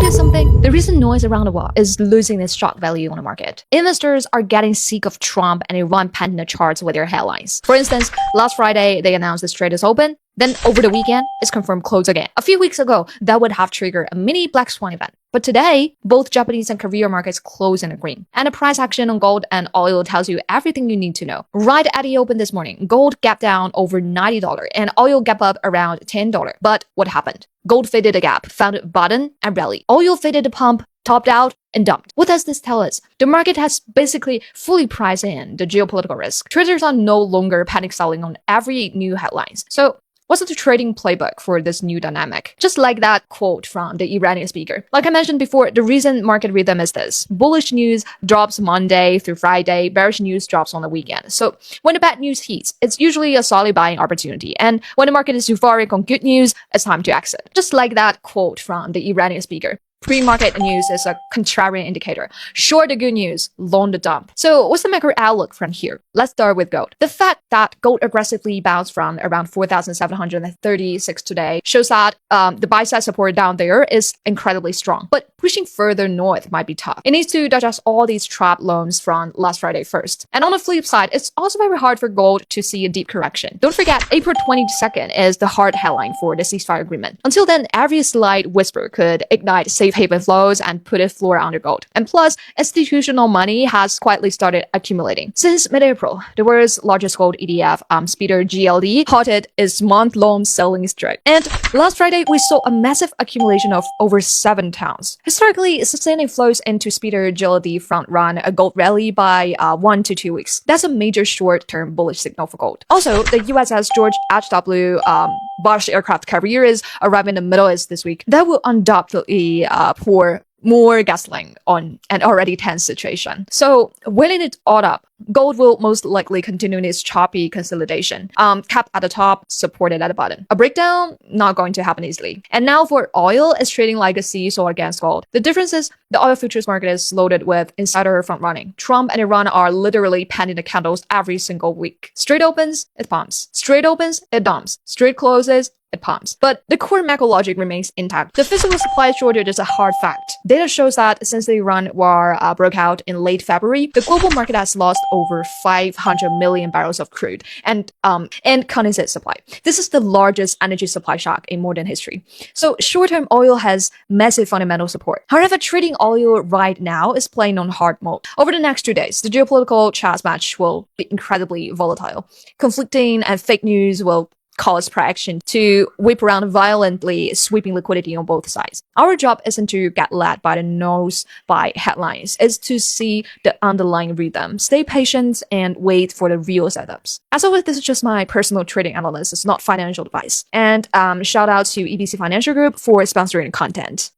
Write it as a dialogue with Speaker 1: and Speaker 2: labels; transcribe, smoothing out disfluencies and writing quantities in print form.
Speaker 1: notice something? The recent noise around the world is losing its shock value on the market. Investors are getting sick of Trump and Iran painting the charts with their headlines. For instance, last Friday, they announced the Strait is open. Then over the weekend, it's confirmed close again. A few weeks ago, that would have triggered a mini black swan event. But today, both Japanese and Korean markets close in the green. And the price action on gold and oil tells you everything you need to know. Right at the open this morning, gold gapped down over $90 and oil gapped up around $10. But what happened? Gold faded the gap, found a bottom and rallied. Oil faded the pump, topped out, and dumped. What does this tell us? The market has basically fully priced in the geopolitical risk. Traders are no longer panic selling on every new headlines. So what's the trading playbook for this new dynamic? Just like that quote from the Iranian speaker. Like I mentioned before, the recent market rhythm is this. Bullish news drops Monday through Friday, bearish news drops on the weekend. So when the bad news hits, it's usually a solid buying opportunity. And when the market is euphoric on good news, it's time to exit. Just like that quote from the Iranian speaker. Pre-market news is a contrarian indicator. Short the good news, long the dump. So what's the macro outlook from here? Let's start with gold. The fact that gold aggressively bounced from around 4,736 today shows that the buy-side support down there is incredibly strong. But pushing further north might be tough. It needs to digest all these trap loans from last Friday first. And on the flip side, it's also very hard for gold to see a deep correction. Don't forget, April 22nd is the hard headline for the ceasefire agreement. Until then, every slight whisper could ignite safe haven flows and put a floor under gold. And plus, institutional money has quietly started accumulating. Since mid-April, the world's largest gold ETF, Speeder GLD, halted its month-long selling streak. And last Friday, we saw a massive accumulation of over 7 tons. Historically, sustaining flows into Speeder GLD front-run a gold rally by 1 to 2 weeks. That's a major short-term bullish signal for gold. Also, the USS George H.W. Bush aircraft carrier is arriving in the Middle East this week. That will undoubtedly pour more gasoline on an already tense situation. So weighing it all up, gold will most likely continue in its choppy consolidation. Cap at the top, supported at the bottom. A breakdown, not going to happen easily. And now for oil, it's trading like a seesaw against gold. The difference is the oil futures market is loaded with insider front running. Trump and Iran are literally panning the candles every single week. Straight opens, it pumps. Straight opens, it dumps. Straight closes, it pumps. But the core macro logic remains intact. The physical supply shortage is a hard fact. Data shows that since the Iran war broke out in late February, the global market has lost over 500 million barrels of crude and condensate supply. This is the largest energy supply shock in modern history. So short-term oil has massive fundamental support. However, trading oil right now is playing on hard mode. Over the next 2 days, the geopolitical chess match will be incredibly volatile. Conflicting and fake news will cause price action to whip around violently, sweeping liquidity on both sides. Our job isn't to get led by the nose by headlines. It's to see the underlying rhythm, stay patient, and wait for the real setups. As always, this is just my personal trading analysis, not financial advice. And shout out to EBC Financial Group for sponsoring the content.